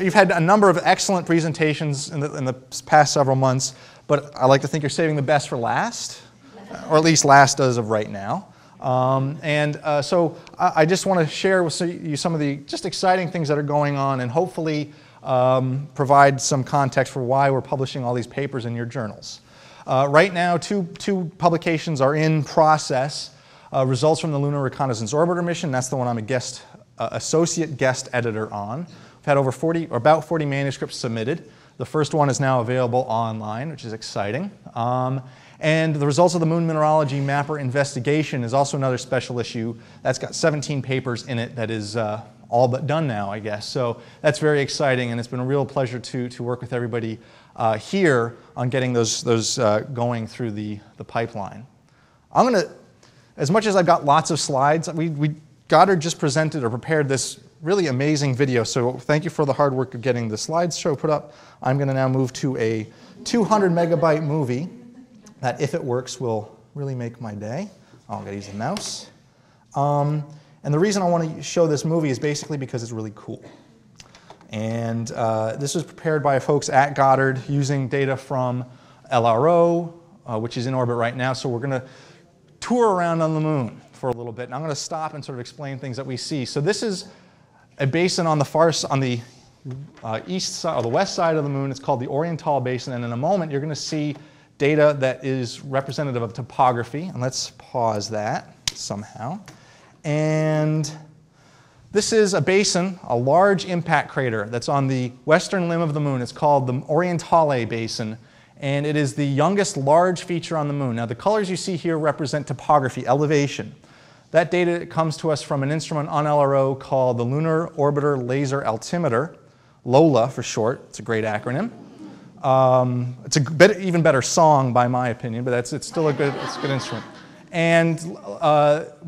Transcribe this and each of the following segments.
You've had a number of excellent presentations in the past several months, but I like to think you're saving the best for last, or at least last as of right now. So I just want to share with you some of the just exciting things that are going on and hopefully provide some context for why we're publishing all these papers in your journals. Right now, two publications are in process. Results from the Lunar Reconnaissance Orbiter mission. That's the one I'm a associate guest editor on. We've had about 40 manuscripts submitted. The first one is now available online, which is exciting. And the results of the Moon Mineralogy Mapper investigation is also another special issue. That's got 17 papers in it that is all but done now, I guess. So that's very exciting, and it's been a real pleasure to work with everybody here on getting those going through the pipeline. I'm going to, as much as I've got lots of slides, Goddard just presented or prepared this really amazing video, so thank you for the hard work of getting the slideshow put up. I'm going to now move to a 200 megabyte movie that, if it works, will really make my day. I'm going to use a mouse. And the reason I want to show this movie is basically because it's really cool. And this was prepared by folks at Goddard using data from LRO, which is in orbit right now. So we're going to tour around on the moon for a little bit. And I'm going to stop and sort of explain things that we see. So this is a basin on the east side, or the west side of the moon. It's called the Orion Basin. And in a moment, you're going to see data that is representative of topography. And let's pause that somehow. And this is a basin, a large impact crater that's on the western limb of the moon. It's called the Orion Basin. And it is the youngest large feature on the moon. Now, the colors you see here represent topography, elevation. That data comes to us from an instrument on LRO called the Lunar Orbiter Laser Altimeter, LOLA for short. It's a great acronym. It's a even better song, by my opinion, but it's still a good instrument. And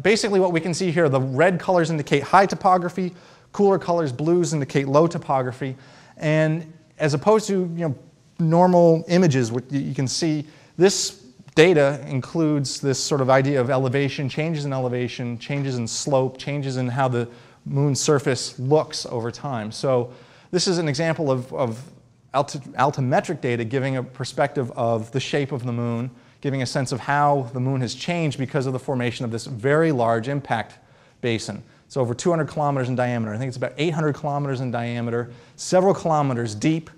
basically what we can see here, the red colors indicate high topography, cooler colors, blues, indicate low topography. And as opposed to normal images, you can see this data includes this sort of idea of elevation, changes in slope, changes in how the moon's surface looks over time. So this is an example of altimetric data giving a perspective of the shape of the moon, giving a sense of how the moon has changed because of the formation of this very large impact basin. It's over 200 kilometers in diameter. I think it's about 800 kilometers in diameter, several kilometers deep.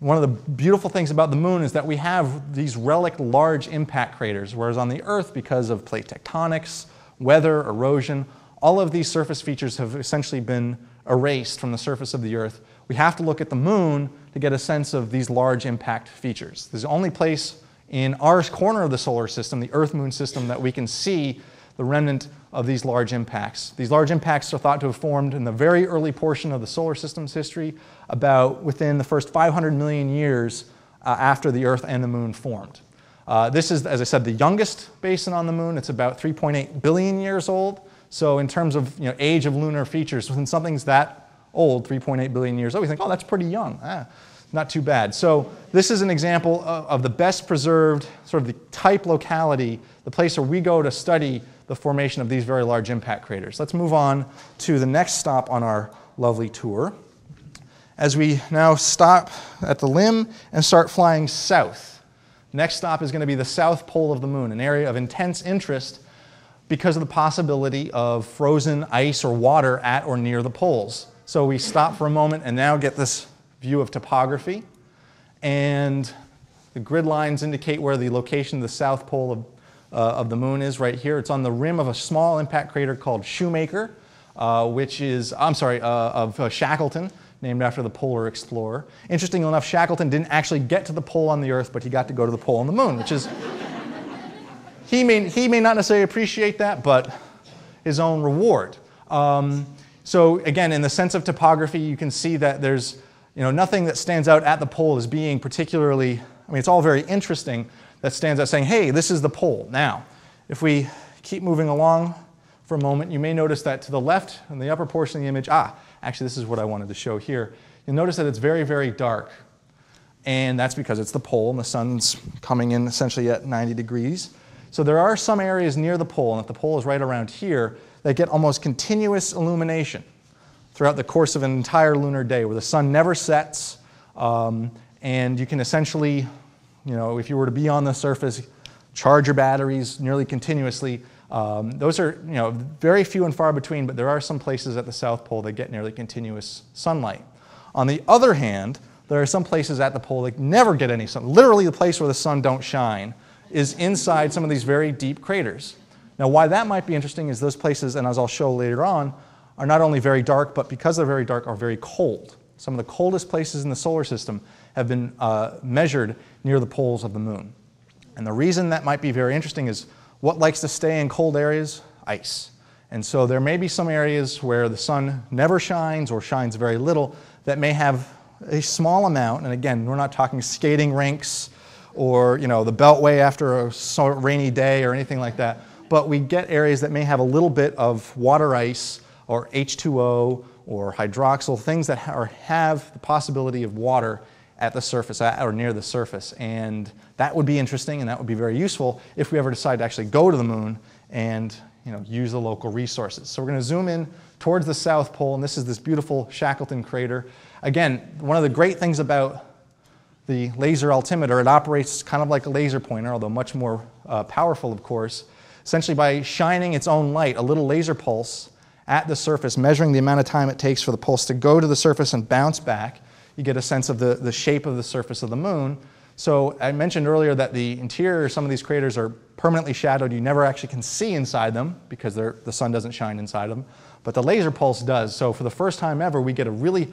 One of the beautiful things about the moon is that we have these relic large impact craters, whereas on the Earth, because of plate tectonics, weather, erosion, all of these surface features have essentially been erased from the surface of the Earth. We have to look at the moon to get a sense of these large impact features. There's the only place in our corner of the solar system, the Earth-Moon system, that we can see the remnant of these large impacts. These large impacts are thought to have formed in the very early portion of the solar system's history, about within the first 500 million years after the Earth and the Moon formed. This is, as I said, the youngest basin on the Moon. It's about 3.8 billion years old. So in terms of age of lunar features, when something's that old, 3.8 billion years old, we think, oh, that's pretty young. Not too bad. So this is an example of the best preserved, sort of the type locality, the place where we go to study the formation of these very large impact craters. Let's move on to the next stop on our lovely tour. As we now stop at the limb and start flying south. Next stop is going to be the south pole of the moon, an area of intense interest because of the possibility of frozen ice or water at or near the poles. So we stop for a moment and now get this view of topography. And the grid lines indicate where the location of the south pole of the moon is right here. It's on the rim of a small impact crater called Shoemaker, of Shackleton, named after the polar explorer. Interestingly enough, Shackleton didn't actually get to the pole on the Earth, but he got to go to the pole on the moon, which is, he may not necessarily appreciate that, but his own reward. So again, in the sense of topography, you can see that there's nothing that stands out at the pole as being particularly, it's all very interesting, that stands out saying, hey, this is the pole. Now, if we keep moving along for a moment, you may notice that to the left, in the upper portion of the image, actually this is what I wanted to show here. You'll notice that it's very, very dark. And that's because it's the pole, and the sun's coming in essentially at 90 degrees. So there are some areas near the pole, and if the pole is right around here, that get almost continuous illumination throughout the course of an entire lunar day where the sun never sets, and you can essentially, if you were to be on the surface, charge your batteries nearly continuously. Those are very few and far between, but there are some places at the South Pole that get nearly continuous sunlight. On the other hand, there are some places at the pole that never get any sun. Literally the place where the sun don't shine is inside some of these very deep craters. Now why that might be interesting is those places, and as I'll show later on, are not only very dark, but because they're very dark, are very cold. Some of the coldest places in the solar system have been measured near the poles of the moon. And the reason that might be very interesting is what likes to stay in cold areas? Ice. And so there may be some areas where the sun never shines or shines very little that may have a small amount, and again, we're not talking skating rinks or the Beltway after a rainy day or anything like that, but we get areas that may have a little bit of water ice or H2O or hydroxyl, things that have the possibility of water at the surface or near the surface. And that would be interesting and that would be very useful if we ever decide to actually go to the moon and use the local resources. So we're going to zoom in towards the South Pole, and this is this beautiful Shackleton crater. Again, one of the great things about the laser altimeter, it operates kind of like a laser pointer, although much more powerful, of course, essentially by shining its own light, a little laser pulse at the surface, measuring the amount of time it takes for the pulse to go to the surface and bounce back. You get a sense of the shape of the surface of the moon. So I mentioned earlier that the interior of some of these craters are permanently shadowed. You never actually can see inside them because the sun doesn't shine inside them, but the laser pulse does. So for the first time ever, we get a really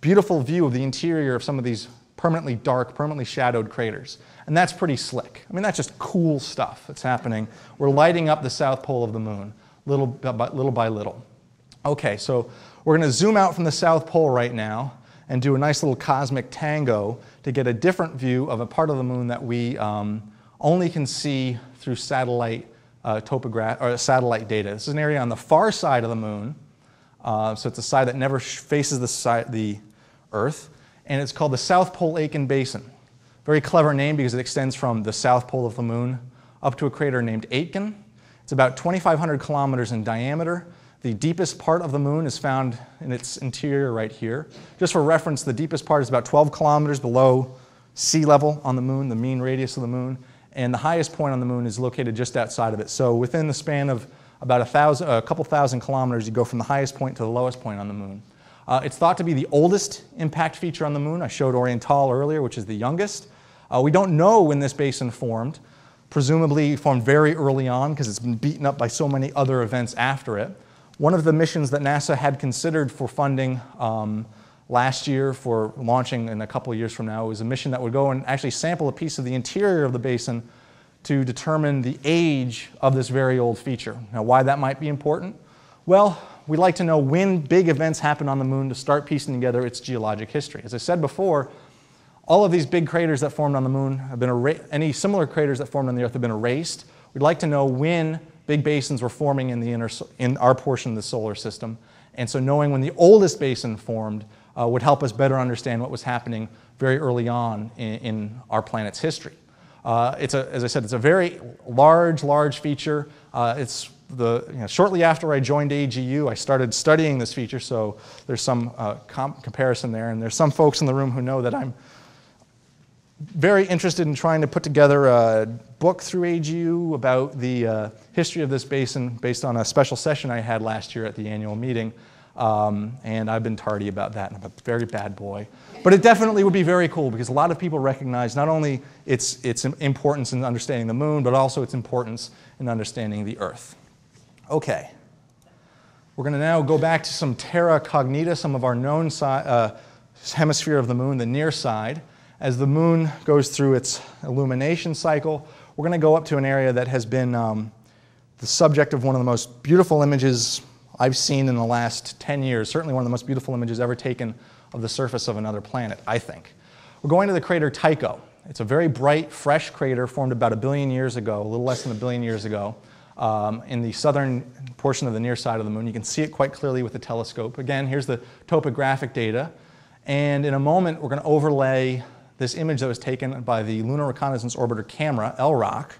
beautiful view of the interior of some of these permanently dark, permanently shadowed craters. And that's pretty slick. I mean, that's just cool stuff that's happening. We're lighting up the South Pole of the moon, little by little. Okay, so we're going to zoom out from the South Pole right now and do a nice little cosmic tango to get a different view of a part of the moon that we only can see through satellite satellite data. This is an area on the far side of the moon, so it's a side that never faces the Earth, and it's called the South Pole Aitken Basin. Very clever name because it extends from the South Pole of the moon up to a crater named Aitken. It's about 2,500 kilometers in diameter. The deepest part of the moon is found in its interior right here. Just for reference, the deepest part is about 12 kilometers below sea level on the moon, the mean radius of the moon, and the highest point on the moon is located just outside of it. So within the span of about a couple thousand kilometers, you go from the highest point to the lowest point on the moon. It's thought to be the oldest impact feature on the moon. I showed Orion earlier, which is the youngest. We don't know when this basin formed. Presumably formed very early on because it's been beaten up by so many other events after it. One of the missions that NASA had considered for funding last year for launching in a couple of years from now was a mission that would go and actually sample a piece of the interior of the basin to determine the age of this very old feature. Now, why that might be important? Well, we'd like to know when big events happen on the moon to start piecing together its geologic history. As I said before, all of these big craters that formed on the moon have been any similar craters that formed on the Earth have been erased. We'd like to know when big basins were forming in our portion of the solar system. And so knowing when the oldest basin formed would help us better understand what was happening very early on in our planet's history. As I said, it's a very large feature. Shortly after I joined AGU, I started studying this feature, so there's some comparison there. And there's some folks in the room who know that I'm very interested in trying to put together a book through AGU about the history of this basin based on a special session I had last year at the annual meeting. And I've been tardy about that, and I'm a very bad boy. But it definitely would be very cool because a lot of people recognize not only its importance in understanding the moon, but also its importance in understanding the Earth. Okay. We're going to now go back to some terra cognita, some of our known hemisphere of the moon, the near side. As the moon goes through its illumination cycle, we're going to go up to an area that has been the subject of one of the most beautiful images I've seen in the last 10 years, certainly one of the most beautiful images ever taken of the surface of another planet, I think. We're going to the crater Tycho. It's a very bright, fresh crater formed about 1 billion years ago, a little less than 1 billion years ago, in the southern portion of the near side of the moon. You can see it quite clearly with the telescope. Again, here's the topographic data. And in a moment, we're going to overlay this image that was taken by the Lunar Reconnaissance Orbiter camera, LROC.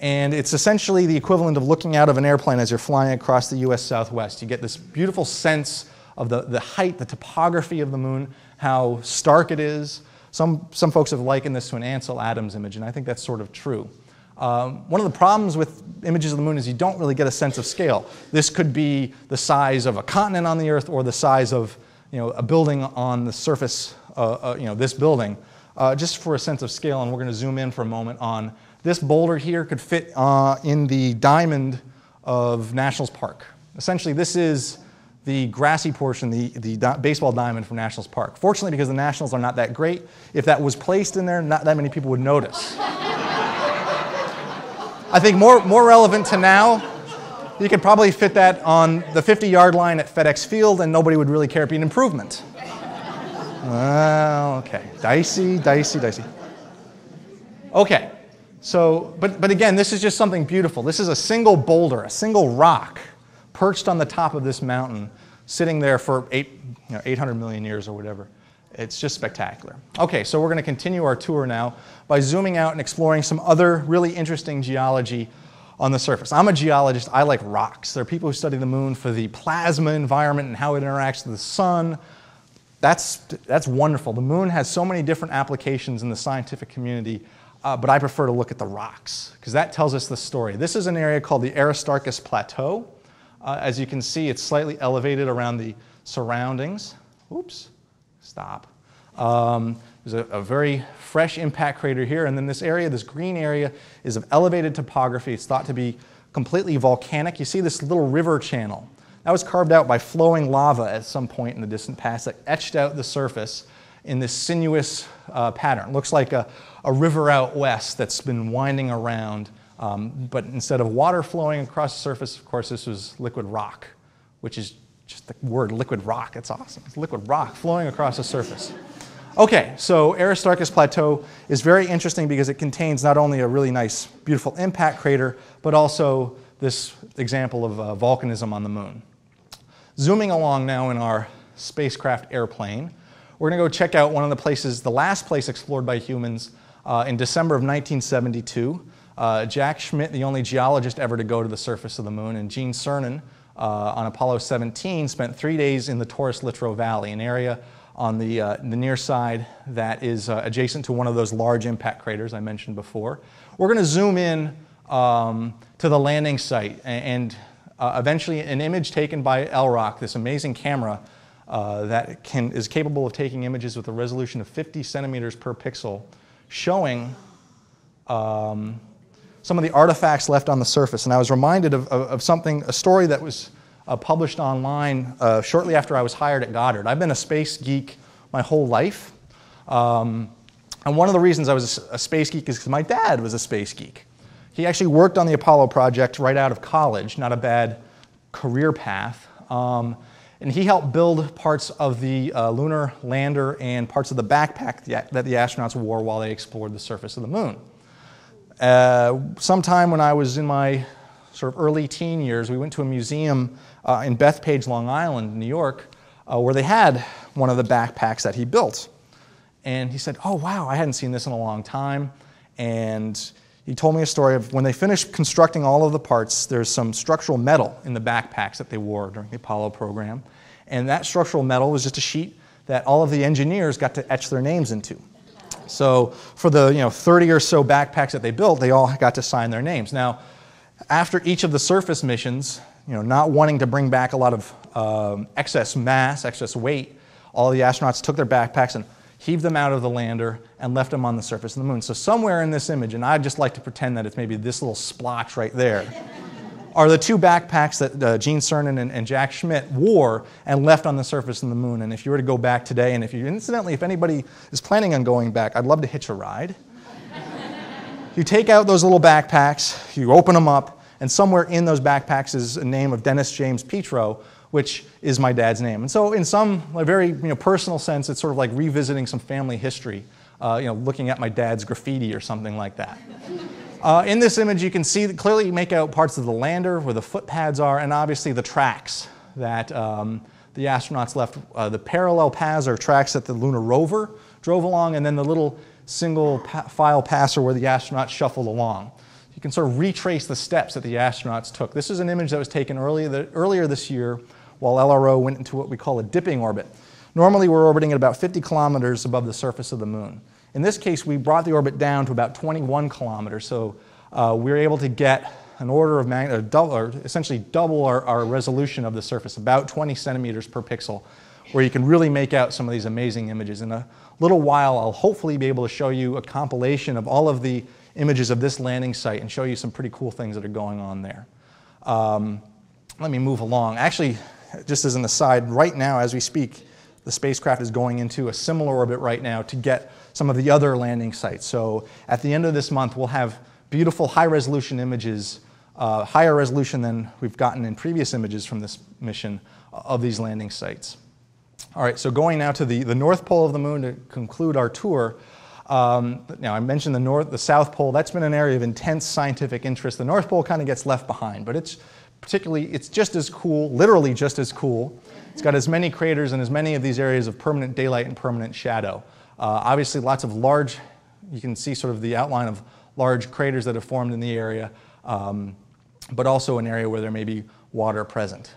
And it's essentially the equivalent of looking out of an airplane as you're flying across the US Southwest. You get this beautiful sense of the height, the topography of the moon, how stark it is. Some folks have likened this to an Ansel Adams image, and I think that's sort of true. One of the problems with images of the moon is you don't really get a sense of scale. This could be the size of a continent on the Earth or the size of a building on the surface, this building, just for a sense of scale. And we're going to zoom in for a moment on this boulder here could fit in the diamond of Nationals Park. Essentially, this is the grassy portion, the baseball diamond from Nationals Park. Fortunately, because the Nationals are not that great, if that was placed in there, not that many people would notice. I think more relevant to now, you could probably fit that on the 50-yard line at FedEx Field, and nobody would really care. It'd be an improvement. Well, okay. Dicey. Okay. So, but again, this is just something beautiful. This is a single boulder, a single rock, perched on the top of this mountain, sitting there for 800 million years or whatever. It's just spectacular. Okay, so we're going to continue our tour now by zooming out and exploring some other really interesting geology on the surface. I'm a geologist. I like rocks. There are people who study the moon for the plasma environment and how it interacts with the sun. That's wonderful. The moon has so many different applications in the scientific community. But I prefer to look at the rocks, because that tells us the story. This is an area called the Aristarchus Plateau. As you can see, it's slightly elevated around the surroundings. Oops, stop. There's a very fresh impact crater here, and then this area, this green area, is of elevated topography. It's thought to be completely volcanic. You see this little river channel. That was carved out by flowing lava at some point in the distant past that etched out the surface in this sinuous pattern. It looks like a river out west that's been winding around, but instead of water flowing across the surface, of course, this was liquid rock, which is just the word liquid rock. It's awesome. It's liquid rock flowing across the surface. Okay, so Aristarchus Plateau is very interesting because it contains not only a really nice, beautiful impact crater, but also this example of volcanism on the moon. Zooming along now in our spacecraft airplane, we're going to go check out one of the places, the last place explored by humans in December of 1972. Jack Schmitt, the only geologist ever to go to the surface of the moon, and Gene Cernan on Apollo 17 spent 3 days in the Taurus-Littrow Valley, an area on the near side that is adjacent to one of those large impact craters I mentioned before. We're going to zoom in to the landing site and eventually an image taken by LROC, this amazing camera that is capable of taking images with a resolution of 50 centimeters per pixel, showing some of the artifacts left on the surface. And I was reminded of something, a story that was published online shortly after I was hired at Goddard. I've been a space geek my whole life. And one of the reasons I was a space geek is because my dad was a space geek. He actually worked on the Apollo project right out of college, not a bad career path. And he helped build parts of the lunar lander and parts of the backpack that the astronauts wore while they explored the surface of the moon. Sometime when I was in my sort of early teen years, we went to a museum in Bethpage, Long Island, New York, where they had one of the backpacks that he built. And he said, "Oh, wow, I hadn't seen this in a long time." And he told me a story of when they finished constructing all of the parts, there's some structural metal in the backpacks that they wore during the Apollo program. And that structural metal was just a sheet that all of the engineers got to etch their names into. So for the 30 or so backpacks that they built, they all got to sign their names. Now, after each of the surface missions, not wanting to bring back a lot of excess mass, excess weight, all the astronauts took their backpacks and heaved them out of the lander and left them on the surface of the moon. So somewhere in this image, and I'd just like to pretend that it's maybe this little splotch right there, are the two backpacks that Gene Cernan and Jack Schmitt wore and left on the surface of the moon. And if you were to go back today, and incidentally, if anybody is planning on going back, I'd love to hitch a ride. You take out those little backpacks, you open them up, and somewhere in those backpacks is a name of Dennis James Petro, which is my dad's name. And so in some very personal sense, it's sort of like revisiting some family history, looking at my dad's graffiti or something like that. In this image, you can clearly make out parts of the lander where the footpads are, and obviously the tracks that the astronauts left. The parallel paths are tracks that the lunar rover drove along, and then the little single file passer where the astronauts shuffled along. you can sort of retrace the steps that the astronauts took. This is an image that was taken earlier this year while LRO went into what we call a dipping orbit. Normally, we're orbiting at about 50 kilometers above the surface of the moon. In this case, we brought the orbit down to about 21 kilometers, so we were able to get an order of magnitude, or essentially double our resolution of the surface, about 20 centimeters per pixel, where you can really make out some of these amazing images. In a little while, I'll hopefully be able to show you a compilation of all of the images of this landing site and show you some pretty cool things that are going on there. Let me move along. Actually, just as an aside, right now, as we speak, the spacecraft is going into a similar orbit right now to get some of the other landing sites. So at the end of this month, we'll have beautiful high-resolution images, higher resolution than we've gotten in previous images from this mission of these landing sites. All right, so going now to the North Pole of the Moon to conclude our tour. Now, I mentioned the South Pole. That's been an area of intense scientific interest. The North Pole kind of gets left behind, but it's just as cool, literally just as cool. It's got as many craters and as many of these areas of permanent daylight and permanent shadow. Obviously, lots of large, you can see sort of the outline of large craters that have formed in the area, but also an area where there may be water present.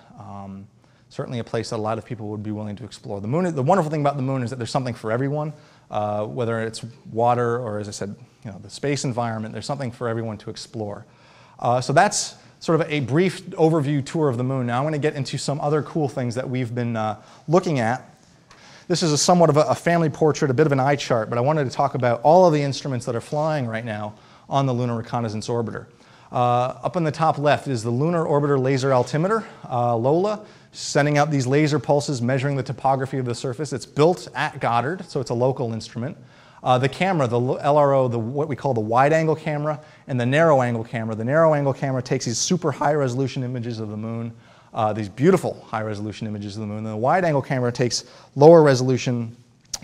Certainly a place that a lot of people would be willing to explore. The moon, the wonderful thing about the moon is that there's something for everyone, whether it's water or, as I said, the space environment, there's something for everyone to explore. So that's sort of a brief overview tour of the moon. Now I'm going to get into some other cool things that we've been looking at. This is somewhat of a family portrait, a bit of an eye chart, but I wanted to talk about all of the instruments that are flying right now on the Lunar Reconnaissance Orbiter. Up in the top left is the Lunar Orbiter Laser Altimeter, LOLA, sending out these laser pulses, measuring the topography of the surface. It's built at Goddard, so it's a local instrument. The camera, the LRO, what we call the wide-angle camera, and the narrow-angle camera. The narrow-angle camera takes these super high-resolution images of the moon, these beautiful high-resolution images of the moon. And the wide-angle camera takes lower-resolution,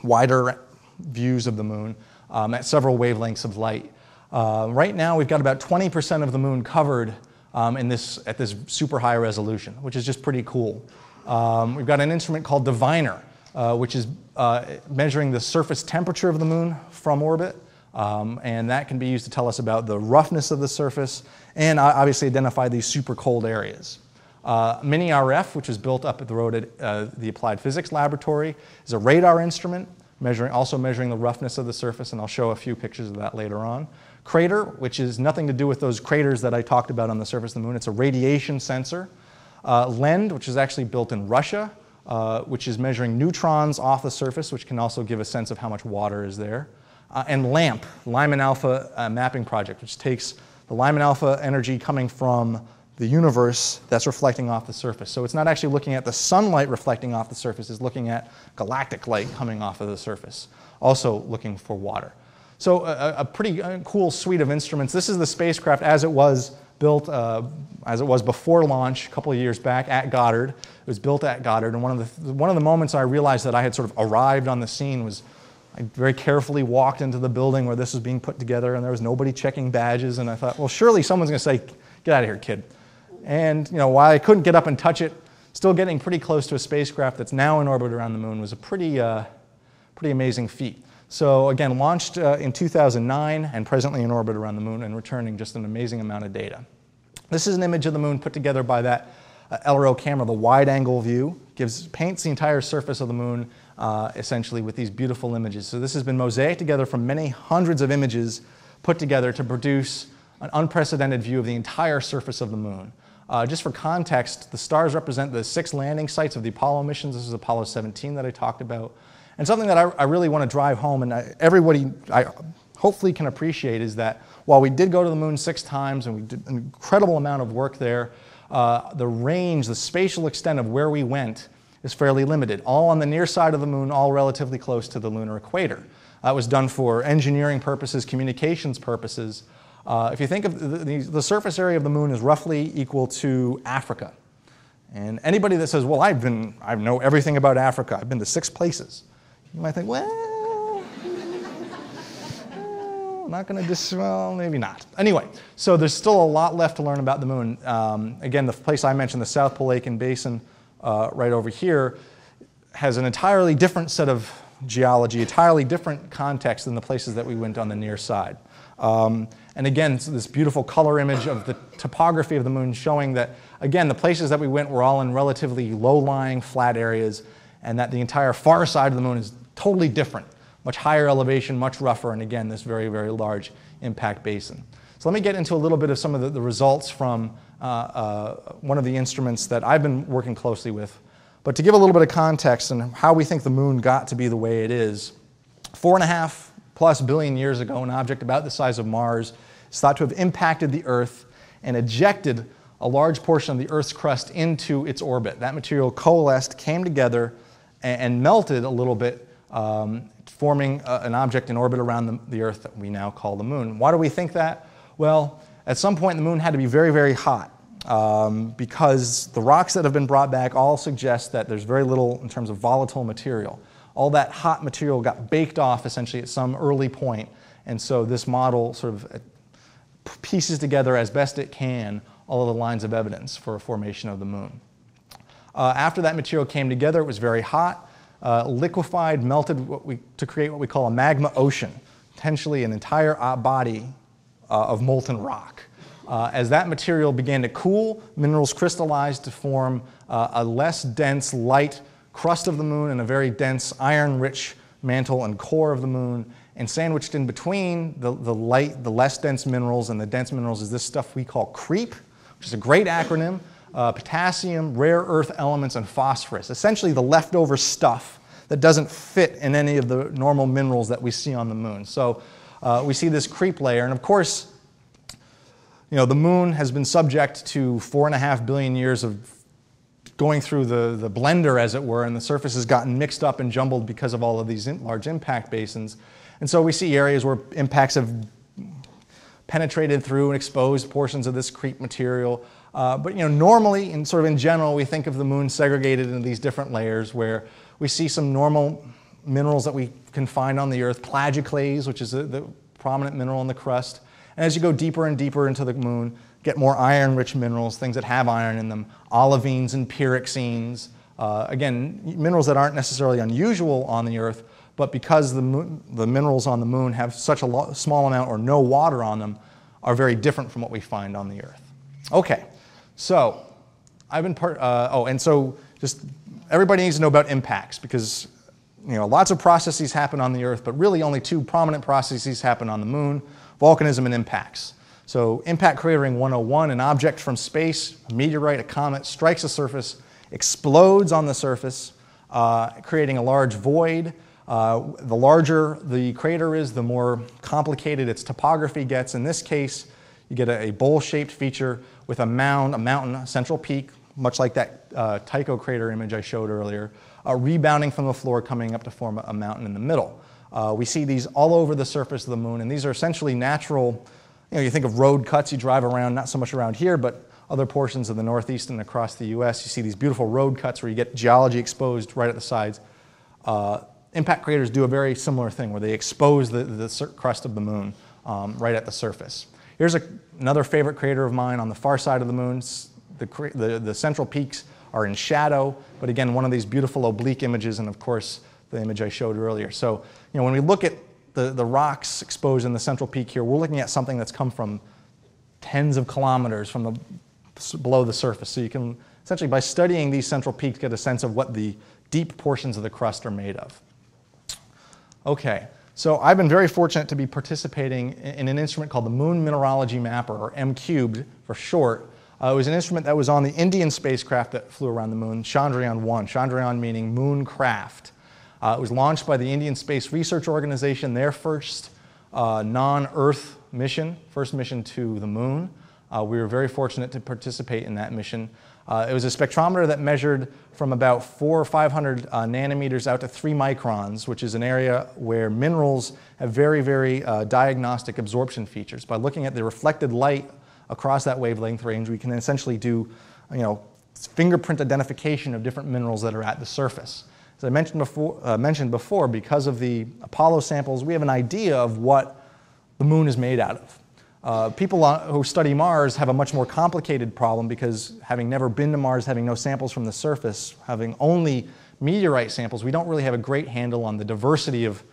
wider views of the moon at several wavelengths of light. Right now, we've got about 20% of the moon covered at this super high resolution, which is just pretty cool. We've got an instrument called Diviner, which is measuring the surface temperature of the moon from orbit, and that can be used to tell us about the roughness of the surface and obviously identify these super cold areas. Mini RF, which is built up at the road at the Applied Physics Laboratory, is a radar instrument, also measuring the roughness of the surface, and I'll show a few pictures of that later on. Crater, which is nothing to do with those craters that I talked about on the surface of the moon. It's a radiation sensor. LEND, which is actually built in Russia, which is measuring neutrons off the surface, which can also give a sense of how much water is there. And LAMP, Lyman Alpha Mapping Project, which takes the Lyman Alpha energy coming from the universe that's reflecting off the surface. So it's not actually looking at the sunlight reflecting off the surface, it's looking at galactic light coming off of the surface, also looking for water. So a pretty cool suite of instruments. This is the spacecraft as it was built, as it was before launch a couple of years back at Goddard. It was built at Goddard, and one of the moments I realized that I had sort of arrived on the scene was I very carefully walked into the building where this was being put together, and there was nobody checking badges, and I thought, well, surely someone's going to say, get out of here, kid. And while I couldn't get up and touch it, still getting pretty close to a spacecraft that's now in orbit around the moon was a pretty amazing feat. So again, launched in 2009 and presently in orbit around the moon and returning just an amazing amount of data. This is an image of the moon put together by that LRO camera, the wide-angle view. Paints the entire surface of the moon essentially with these beautiful images. So this has been mosaicked together from many hundreds of images put together to produce an unprecedented view of the entire surface of the moon. Just for context, the stars represent the 6 landing sites of the Apollo missions. This is Apollo 17 that I talked about. And something that I really want to drive home, and everybody hopefully can appreciate, is that while we did go to the moon 6 times and we did an incredible amount of work there, the range, the spatial extent of where we went is fairly limited. All on the near side of the moon, all relatively close to the lunar equator. That was done for engineering purposes, communications purposes. If you think of the surface area of the moon is roughly equal to Africa. And anybody that says, well, I know everything about Africa, I've been to 6 places. You might think, well, not going to well, maybe not. Anyway, so there's still a lot left to learn about the moon. Again, the place I mentioned, the South Pole Lake and Basin, right over here, has an entirely different set of geology, entirely different context than the places that we went on the near side. And again, so this beautiful color image of the topography of the moon showing that, again, the places that we went were all in relatively low-lying flat areas, and that the entire far side of the moon is totally different, much higher elevation, much rougher, and again, this very, very large impact basin. So let me get into a little bit of some of the results from one of the instruments that I've been working closely with. But to give a little bit of context and how we think the moon got to be the way it is, 4.5+ billion years ago, an object about the size of Mars is thought to have impacted the Earth and ejected a large portion of the Earth's crust into its orbit. That material coalesced, came together, and melted a little bit, forming an object in orbit around the Earth that we now call the moon. Why do we think that? Well, at some point the moon had to be very, very hot because the rocks that have been brought back all suggest that there's very little in terms of volatile material. All that hot material got baked off essentially at some early point, and so this model sort of pieces together as best it can all of the lines of evidence for a formation of the moon. After that material came together, it was very hot, liquefied, melted to create what we call a magma ocean, potentially an entire body of molten rock. As that material began to cool, minerals crystallized to form a less dense, light crust of the moon and a very dense, iron-rich mantle and core of the moon. And sandwiched in between the less dense minerals and the dense minerals is this stuff we call CREEP, which is a great acronym. Potassium, rare earth elements, and phosphorus. Essentially the leftover stuff that doesn't fit in any of the normal minerals that we see on the moon. So we see this CREEP layer, and of course, the moon has been subject to 4.5 billion years of going through the blender, as it were, and the surface has gotten mixed up and jumbled because of all of these large impact basins. And so we see areas where impacts have penetrated through and exposed portions of this CREEP material. But normally, and sort of in general, we think of the moon segregated into these different layers where we see some normal minerals that we can find on the Earth, plagioclase, which is the prominent mineral in the crust. And as you go deeper and deeper into the moon, get more iron-rich minerals, things that have iron in them, olivines and pyroxenes. Again, minerals that aren't necessarily unusual on the Earth, but because the minerals on the moon have such a small amount or no water on them, are very different from what we find on the Earth. Okay, so I've been just everybody needs to know about impacts because lots of processes happen on the Earth, but really only two prominent processes happen on the moon: volcanism and impacts. So impact cratering 101, an object from space, a meteorite, a comet, strikes a surface, explodes on the surface, creating a large void. The larger the crater is, the more complicated its topography gets. In this case, you get a bowl-shaped feature with a mound, a mountain, a central peak, much like that Tycho crater image I showed earlier, rebounding from the floor, coming up to form a mountain in the middle. We see these all over the surface of the moon, and these are essentially natural. You think of road cuts you drive around, not so much around here, but other portions of the Northeast and across the US. You see these beautiful road cuts where you get geology exposed right at the sides. Impact craters do a very similar thing where they expose the crust of the moon right at the surface. Here's another favorite crater of mine on the far side of the moon. The central peaks are in shadow, but again, one of these beautiful oblique images, and of course, the image I showed earlier. So, when we look at the rocks exposed in the central peak here, we're looking at something that's come from tens of kilometers from below the surface. So you can essentially, by studying these central peaks, get a sense of what the deep portions of the crust are made of. Okay, so I've been very fortunate to be participating in an instrument called the Moon Mineralogy Mapper, or M-Cubed for short. It was an instrument that was on the Indian spacecraft that flew around the moon, Chandrayaan1, Chandrayaan meaning moon craft. It was launched by the Indian Space Research Organization, their first non-Earth mission, first mission to the moon. We were very fortunate to participate in that mission. It was a spectrometer that measured from about 400 or 500 nanometers out to 3 microns, which is an area where minerals have very, very diagnostic absorption features. By looking at the reflected light across that wavelength range, we can essentially do, fingerprint identification of different minerals that are at the surface. As I mentioned before, because of the Apollo samples, we have an idea of what the moon is made out of. People who study Mars have a much more complicated problem because having never been to Mars, having no samples from the surface, having only meteorite samples, we don't really have a great handle on the diversity of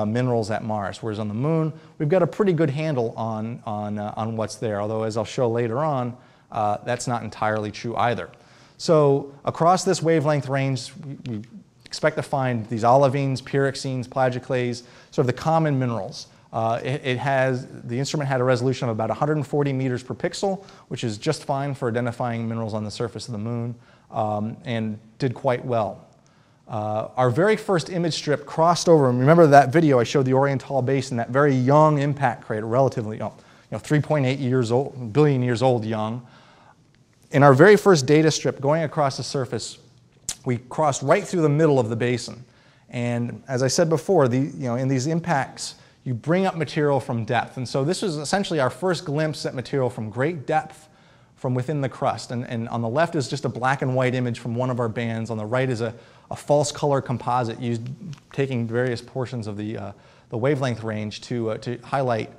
minerals at Mars, whereas on the Moon, we've got a pretty good handle on what's there, although as I'll show later on, that's not entirely true either. So across this wavelength range, we expect to find these olivines, pyroxenes, plagioclase, sort of the common minerals. The instrument had a resolution of about 140 meters per pixel, which is just fine for identifying minerals on the surface of the Moon, and did quite well. Our very first image strip crossed over, and remember that video I showed the Oriental Basin, that very young impact crater, relatively, 3.8 billion years old young. In our very first data strip going across the surface, we crossed right through the middle of the basin. And as I said before, in these impacts, you bring up material from depth. And so this was essentially our first glimpse at material from great depth from within the crust. And on the left is just a black and white image from one of our bands. On the right is a false color composite used taking various portions of the wavelength range to highlight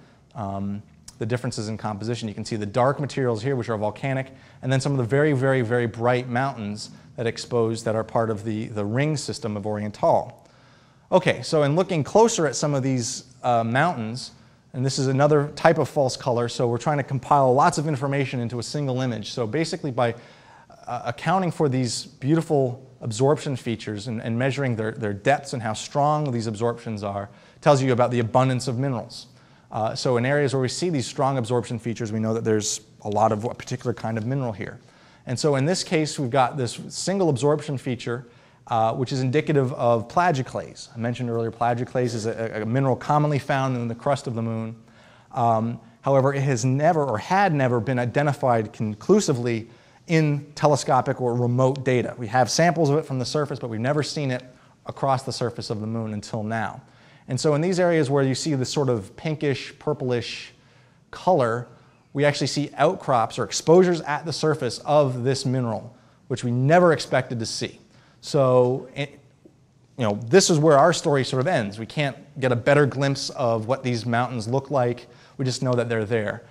the differences in composition. You can see the dark materials here, which are volcanic, and then some of the very, very, very bright mountains that are part of the ring system of Oriental. Okay, so in looking closer at some of these mountains, and this is another type of false color, so we're trying to compile lots of information into a single image. So basically by accounting for these beautiful absorption features and measuring their depths and how strong these absorptions are, tells you about the abundance of minerals. So in areas where we see these strong absorption features, we know that there's a lot of a particular kind of mineral here. And so in this case, we've got this single absorption feature, which is indicative of plagioclase. I mentioned earlier, plagioclase is a mineral commonly found in the crust of the Moon. However, it has never or had never been identified conclusively in telescopic or remote data. We have samples of it from the surface, but we've never seen it across the surface of the Moon until now. And so in these areas where you see this sort of pinkish, purplish color, we actually see outcrops or exposures at the surface of this mineral, which we never expected to see. So, this is where our story sort of ends. We can't get a better glimpse of what these mountains look like. We just know that they're there.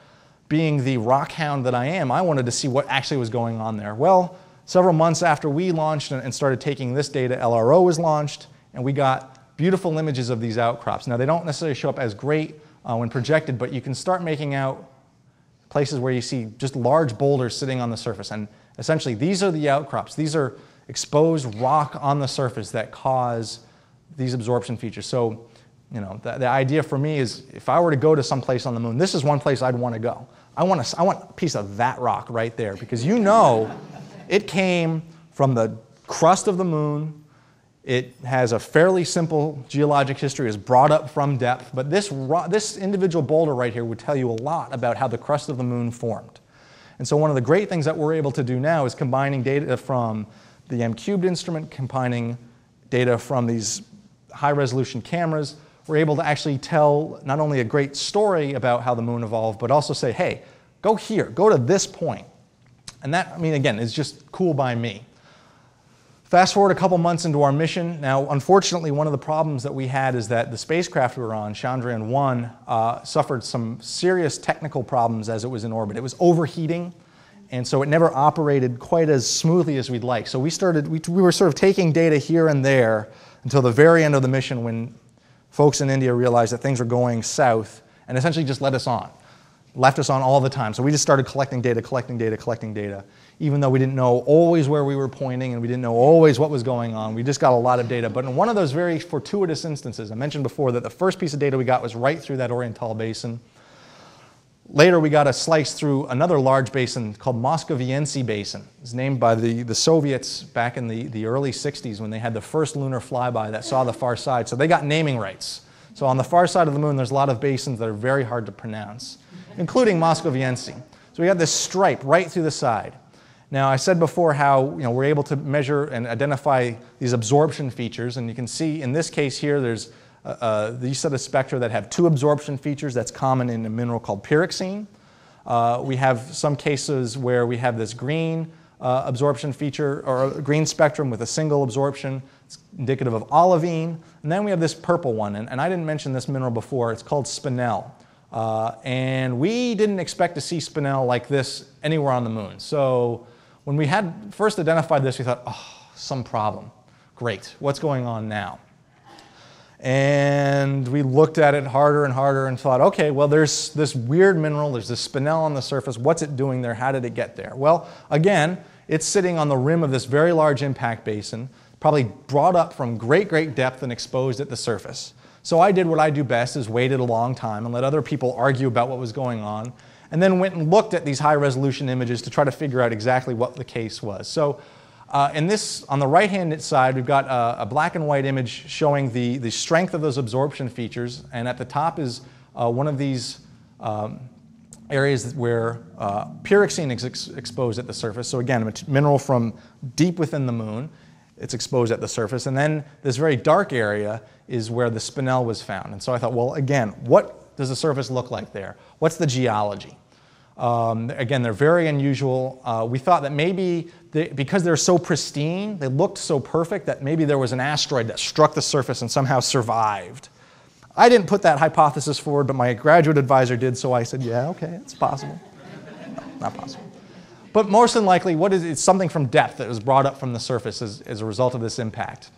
Being the rock hound that I am, I wanted to see what actually was going on there. Well, several months after we launched and started taking this data, LRO was launched, and we got beautiful images of these outcrops. Now, they don't necessarily show up as great when projected, but you can start making out places where you see just large boulders sitting on the surface. And essentially, these are the outcrops. These are exposed rock on the surface that cause these absorption features. So, the idea for me is if I were to go to some place on the Moon, this is one place I'd want to go. I want a piece of that rock right there because it came from the crust of the Moon. It has a fairly simple geologic history, is brought up from depth, but this individual boulder right here would tell you a lot about how the crust of the Moon formed. And so one of the great things that we're able to do now is combining data from the M-cubed instrument, combining data from these high-resolution cameras. We're able to actually tell not only a great story about how the Moon evolved, but also say, hey, go here, go to this point. And that, again, is just cool by me. Fast forward a couple months into our mission. Now, unfortunately, one of the problems that we had is that the spacecraft we were on, Chandrayaan1, suffered some serious technical problems as it was in orbit. It was overheating, and so it never operated quite as smoothly as we'd like. So we were sort of taking data here and there until the very end of the mission when folks in India realized that things were going south and essentially just left us on all the time. So we just started collecting data, even though we didn't know always where we were pointing and we didn't know always what was going on. We just got a lot of data. But in one of those very fortuitous instances, I mentioned before that the first piece of data we got was right through that Oriental Basin. Later, we got a slice through another large basin called Vnc Basin. It was named by the Soviets back in the early 60s when they had the first lunar flyby that saw the far side. So they got naming rights. So on the far side of the Moon, there's a lot of basins that are very hard to pronounce, including Vnc. So we got this stripe right through the side. Now, I said before how we're able to measure and identify these absorption features, and you can see in this case here, there's these set of spectra that have two absorption features. That's common in a mineral called pyroxene. We have some cases where we have this green absorption feature, or a green spectrum with a single absorption. It's indicative of olivine. And then we have this purple one, and I didn't mention this mineral before. It's called spinel. And we didn't expect to see spinel like this anywhere on the Moon. So when we had first identified this, we thought, oh, some problem. Great, what's going on now? And we looked at it harder and harder and thought, okay, well, there's this weird mineral, there's this spinel on the surface. What's it doing there? How did it get there? Well, again, it's sitting on the rim of this very large impact basin, probably brought up from great, great depth and exposed at the surface. So I did what I do best, is waited a long time and let other people argue about what was going on, and then went and looked at these high-resolution images to try to figure out exactly what the case was. So in this, on the right-hand side, we've got a black and white image showing the strength of those absorption features, and at the top is one of these areas where pyroxene is exposed at the surface. So again, a mineral from deep within the moon. It's exposed at the surface. And then this very dark area is where the spinel was found. And so I thought, well, again, what does the surface look like there? What's the geology? Again, they're very unusual. We thought that maybe because they're so pristine, they looked so perfect, that maybe there was an asteroid that struck the surface and somehow survived. I didn't put that hypothesis forward, but my graduate advisor did, so I said, yeah, okay, it's possible. No, not possible. But most than likely, it's something from depth that was brought up from the surface as a result of this impact.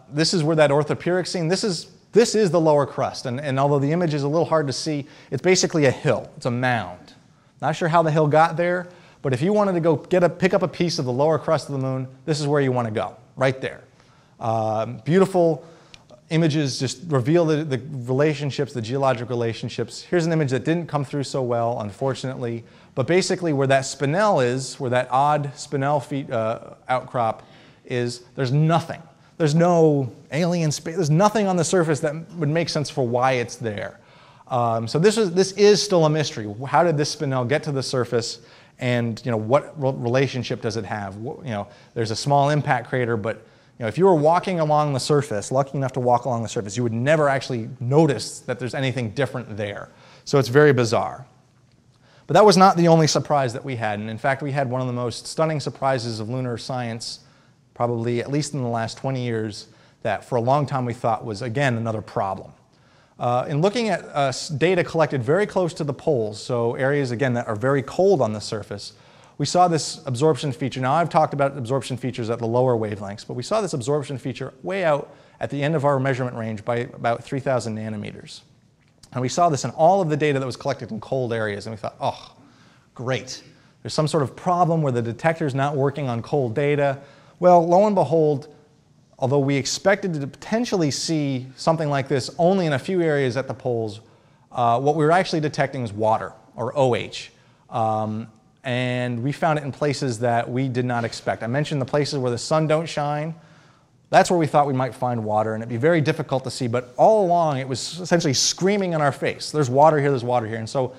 This is where that orthopyroxene, this is the lower crust, and although the image is a little hard to see, it's basically a hill. It's a mound. Not sure how the hill got there, but if you wanted to go pick up a piece of the lower crust of the moon, this is where you want to go, right there. Beautiful images just reveal the relationships, the geologic relationships. Here's an image that didn't come through so well, unfortunately, but basically where that spinel is, where that odd spinel outcrop is, there's nothing. There's no alien space. There's nothing on the surface that would make sense for why it's there. So this is still a mystery. How did this spinel get to the surface, and what relationship does it have? There's a small impact crater, but if you were walking along the surface, lucky enough to walk along the surface, you would never actually notice that there's anything different there. So it's very bizarre. But that was not the only surprise that we had. And in fact, we had one of the most stunning surprises of lunar science, probably at least in the last 20 years, that for a long time we thought was, again, another problem. In looking at data collected very close to the poles, so areas, again, that are very cold on the surface, we saw this absorption feature. Now, I've talked about absorption features at the lower wavelengths, but we saw this absorption feature way out at the end of our measurement range by about 3,000 nanometers. And we saw this in all of the data that was collected in cold areas, and we thought, oh, great. There's some sort of problem where the detector's not working on cold data. Well, lo and behold, although we expected to potentially see something like this only in a few areas at the poles, what we were actually detecting is water, or OH. And we found it in places that we did not expect. I mentioned the places where the sun don't shine. That's where we thought we might find water, and it'd be very difficult to see, but all along it was essentially screaming in our face. There's water here, there's water here. And so,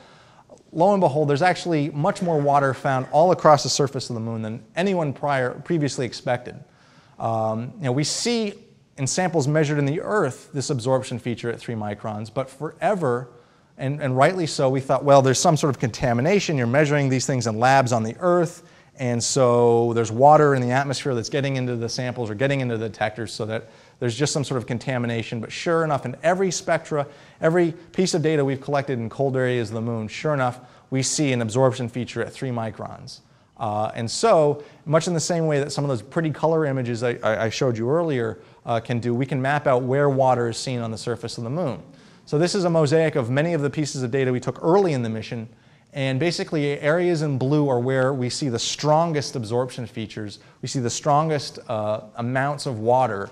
lo and behold, there's actually much more water found all across the surface of the moon than anyone previously expected. We see in samples measured in the Earth this absorption feature at 3 microns, but forever, and rightly so, we thought, well, there's some sort of contamination. You're measuring these things in labs on the Earth, and so there's water in the atmosphere that's getting into the samples or getting into the detectors, so that there's just some sort of contamination. But sure enough, in every spectra, every piece of data we've collected in cold areas of the moon, sure enough, we see an absorption feature at 3 microns. And so, much in the same way that some of those pretty color images I showed you earlier can do, we can map out where water is seen on the surface of the moon. So this is a mosaic of many of the pieces of data we took early in the mission, and basically areas in blue are where we see the strongest absorption features. We see the strongest amounts of water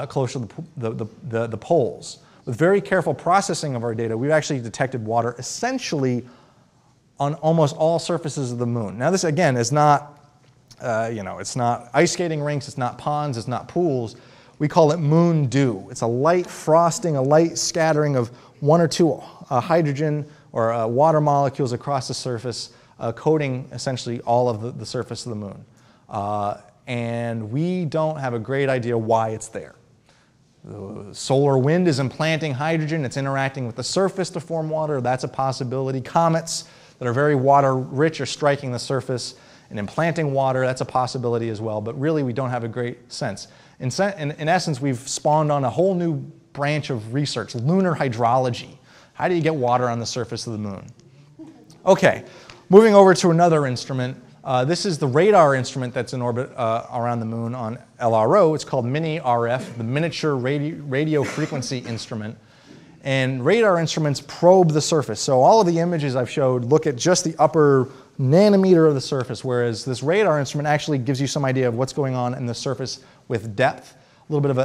close to the poles. With very careful processing of our data, we've actually detected water essentially on almost all surfaces of the moon. Now this, again, is not, it's not ice skating rinks, it's not ponds, it's not pools. We call it moon dew. It's a light frosting, a light scattering of 1 or 2 hydrogen or water molecules across the surface, coating essentially all of the surface of the moon. And we don't have a great idea why it's there. The solar wind is implanting hydrogen, it's interacting with the surface to form water, that's a possibility. Comets that are very water rich are striking the surface and implanting water, that's a possibility as well, but really we don't have a great sense. In essence, we've spawned on a whole new branch of research, lunar hydrology. How do you get water on the surface of the moon? Okay, moving over to another instrument. This is the radar instrument that's in orbit around the moon on LRO. It's called Mini-RF, the Miniature Radio Frequency Instrument. And radar instruments probe the surface. So all of the images I've showed look at just the upper nanometer of the surface, whereas this radar instrument actually gives you some idea of what's going on in the surface with depth, a little bit of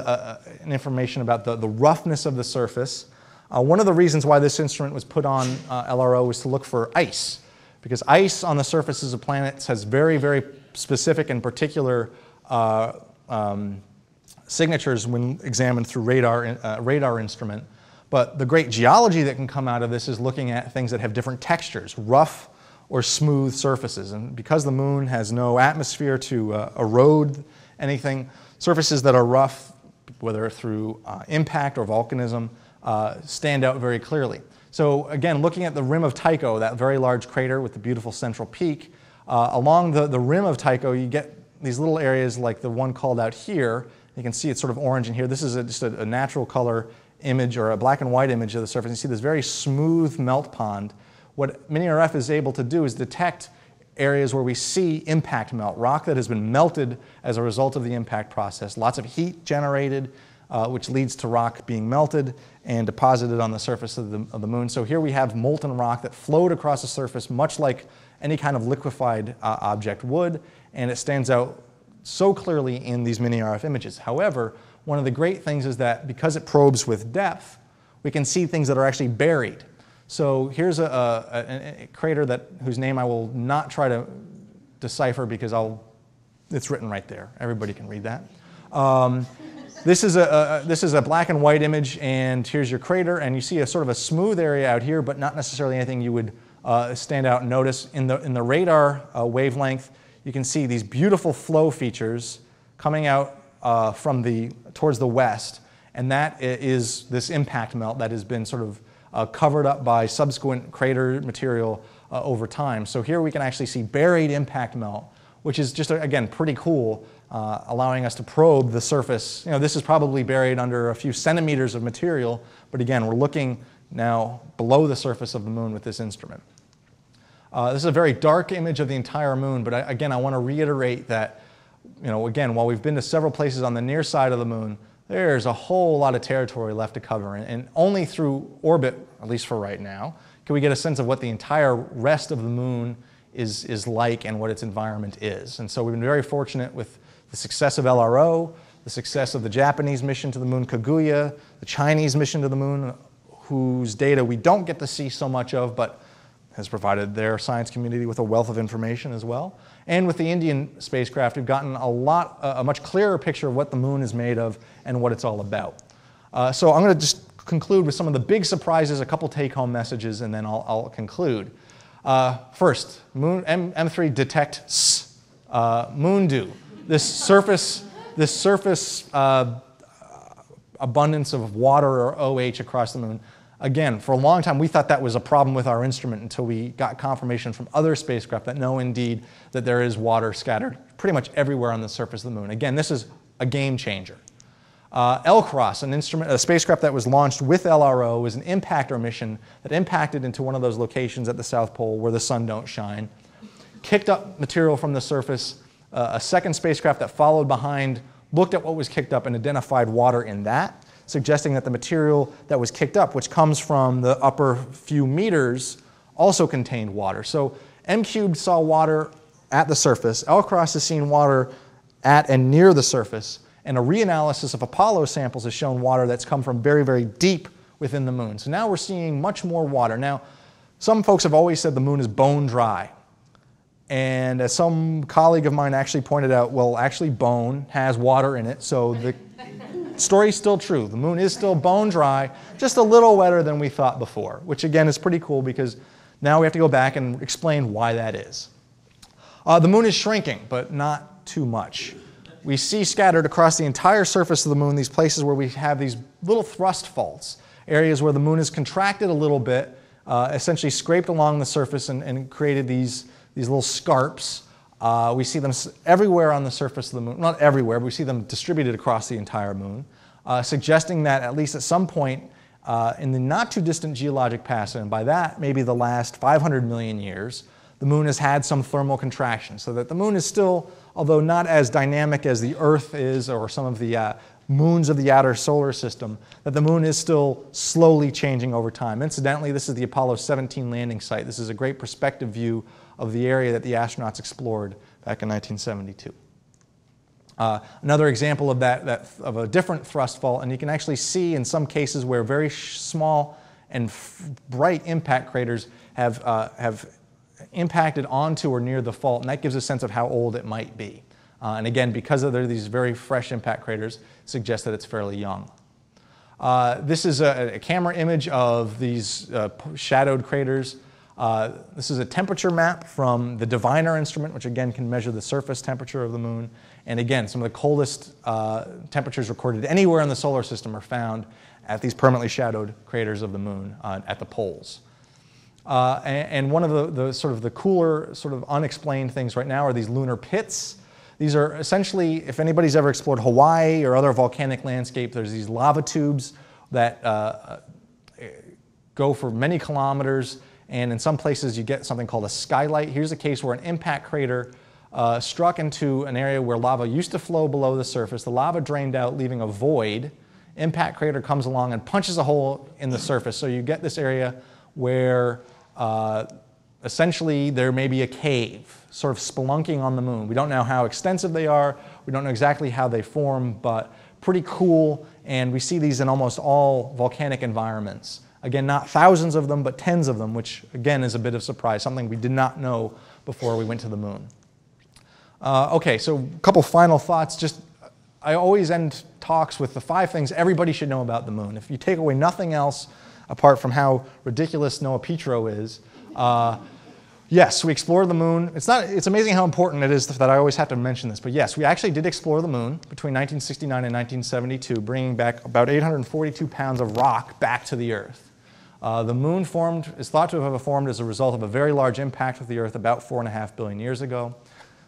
an information about the roughness of the surface. One of the reasons why this instrument was put on LRO was to look for ice, because ice on the surfaces of planets has very, very specific and particular signatures when examined through radar instrument. But the great geology that can come out of this is looking at things that have different textures, rough or smooth surfaces. And because the moon has no atmosphere to erode anything, surfaces that are rough, whether through impact or volcanism, stand out very clearly. So again, looking at the rim of Tycho, that very large crater with the beautiful central peak, along the rim of Tycho, you get these little areas like the one called out here. You can see it's sort of orange in here. This is just a natural color image or a black and white image of the surface. You see this very smooth melt pond. What Mini-RF is able to do is detect areas where we see impact melt, rock that has been melted as a result of the impact process. Lots of heat generated, which leads to rock being melted and deposited on the surface of the moon. So here we have molten rock that flowed across the surface much like any kind of liquefied object would, and it stands out so clearly in these Mini-RF images. However, one of the great things is that because it probes with depth, we can see things that are actually buried. So here's a crater whose name I will not try to decipher because it's written right there. Everybody can read that. This is a black and white image, and here's your crater, and you see a sort of a smooth area out here, but not necessarily anything you would stand out and notice. In the radar wavelength, you can see these beautiful flow features coming out towards the west, and that is this impact melt that has been sort of covered up by subsequent crater material over time. So here we can actually see buried impact melt, which is just, again, pretty cool, allowing us to probe the surface. You know, this is probably buried under a few centimeters of material, but again, we're looking now below the surface of the moon with this instrument. This is a very dark image of the entire moon, but again, I want to reiterate that, you know, again, while we've been to several places on the near side of the moon, there's a whole lot of territory left to cover, and only through orbit, at least for right now, can we get a sense of what the entire rest of the moon is like and what its environment is. And so we've been very fortunate with the success of LRO, the success of the Japanese mission to the moon, Kaguya, the Chinese mission to the moon, whose data we don't get to see so much of, but has provided their science community with a wealth of information as well. And with the Indian spacecraft, we've gotten a much clearer picture of what the moon is made of and what it's all about. So I'm going to just conclude with some of the big surprises, a couple take-home messages, and then I'll conclude. First, M3 detects moon dew. This surface abundance of water or OH across the moon. Again, for a long time, we thought that was a problem with our instrument until we got confirmation from other spacecraft that know indeed that there is water scattered pretty much everywhere on the surface of the moon. Again, this is a game changer. LCROSS, a spacecraft that was launched with LRO, was an impactor mission that impacted into one of those locations at the South Pole where the sun don't shine, kicked up material from the surface. A second spacecraft that followed behind looked at what was kicked up and identified water in that, suggesting that the material that was kicked up, which comes from the upper few meters, also contained water. So M-Cubed saw water at the surface. LCROSS has seen water at and near the surface. And a reanalysis of Apollo samples has shown water that's come from very, very deep within the moon. So now we're seeing much more water. Now, some folks have always said the moon is bone dry. And as some colleague of mine actually pointed out, well, actually bone has water in it, so the story's still true. The moon is still bone dry, just a little wetter than we thought before, which again is pretty cool because now we have to go back and explain why that is. The moon is shrinking, but not too much. We see scattered across the entire surface of the moon these places where we have these little thrust faults, areas where the moon is contracted a little bit, essentially scraped along the surface and created these little scarps. We see them everywhere on the surface of the moon. Not everywhere, but we see them distributed across the entire moon, suggesting that at least at some point in the not too distant geologic past, and by that maybe the last 500 million years, the moon has had some thermal contraction, so that the moon is still, although not as dynamic as the Earth is or some of the moons of the outer solar system, that the moon is still slowly changing over time. Incidentally, this is the Apollo 17 landing site. This is a great perspective view of the area that the astronauts explored back in 1972. Another example of that of a different thrust fault, and you can actually see in some cases where very small and bright impact craters have impacted onto or near the fault, and that gives a sense of how old it might be. And again, because they're these very fresh impact craters, suggests that it's fairly young. This is a camera image of these shadowed craters. This is a temperature map from the Diviner instrument, which again can measure the surface temperature of the moon. And again, some of the coldest temperatures recorded anywhere in the solar system are found at these permanently shadowed craters of the moon at the poles. And one of the sort of the cooler, sort of unexplained things right now are these lunar pits. These are essentially, if anybody's ever explored Hawaii or other volcanic landscape, there's these lava tubes that go for many kilometers, and in some places you get something called a skylight. Here's a case where an impact crater struck into an area where lava used to flow below the surface. The lava drained out, leaving a void. Impact crater comes along and punches a hole in the surface. So you get this area where essentially there may be a cave, sort of spelunking on the moon. We don't know how extensive they are. We don't know exactly how they form, but pretty cool. And we see these in almost all volcanic environments. Again, not thousands of them, but tens of them, which again is a bit of a surprise, something we did not know before we went to the moon. Okay, so a couple final thoughts. I always end talks with the 5 things everybody should know about the moon. If you take away nothing else apart from how ridiculous Noah Petro is, yes, we explored the moon. It's amazing how important it is that I always have to mention this, but yes, we actually did explore the moon between 1969 and 1972, bringing back about 842 pounds of rock back to the Earth. The moon is thought to have formed as a result of a very large impact with the Earth about 4.5 billion years ago.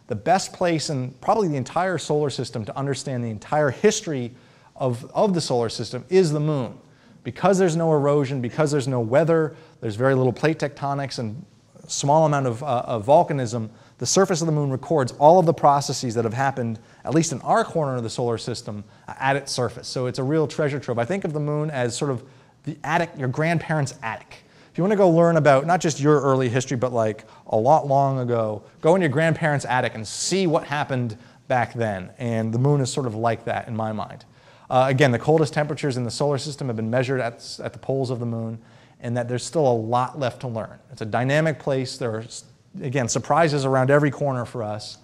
The best place in probably the entire solar system to understand the entire history of the solar system is the moon. Because there's no erosion, because there's no weather, there's very little plate tectonics and a small amount of volcanism, the surface of the moon records all of the processes that have happened, at least in our corner of the solar system, at its surface. So it's a real treasure trove. I think of the moon as sort of the attic, your grandparents' attic. If you want to go learn about not just your early history, but like a lot long ago, go in your grandparents' attic and see what happened back then. And the moon is sort of like that in my mind. Again, the coldest temperatures in the solar system have been measured at the poles of the moon, and that there's still a lot left to learn. It's a dynamic place. There are, again, surprises around every corner for us.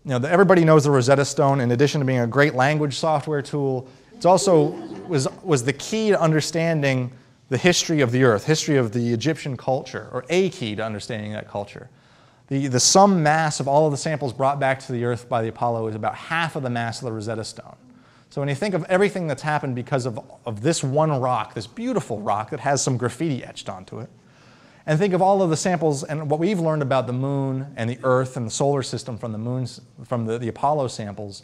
Everybody knows the Rosetta Stone. In addition to being a great language software tool, it also was the key to understanding the history of the Earth, history of the Egyptian culture, or a key to understanding that culture. The sum mass of all of the samples brought back to the Earth by the Apollo is about half of the mass of the Rosetta Stone. So when you think of everything that's happened because of this one rock, this beautiful rock that has some graffiti etched onto it, and think of all of the samples and what we've learned about the moon and the Earth and the solar system from the Apollo samples,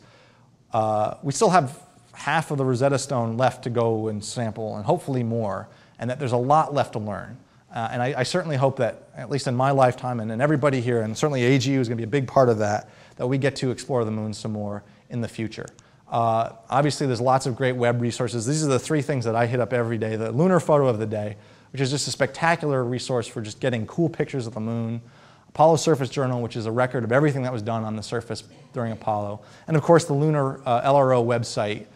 we still have half of the Rosetta Stone left to go and sample, and hopefully more, and that there's a lot left to learn. And I certainly hope that, at least in my lifetime, and everybody here, and certainly AGU is going to be a big part of that we get to explore the moon some more in the future. Obviously, there's lots of great web resources. These are the 3 things that I hit up every day. The Lunar Photo of the Day, which is just a spectacular resource for just getting cool pictures of the moon. Apollo Surface Journal, which is a record of everything that was done on the surface during Apollo. And of course, the Lunar LRO website,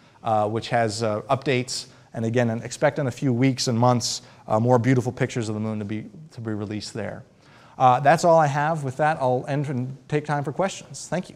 which has updates. And again, expect in a few weeks and months more beautiful pictures of the moon to be released there. That's all I have. With that, I'll end and take time for questions. Thank you.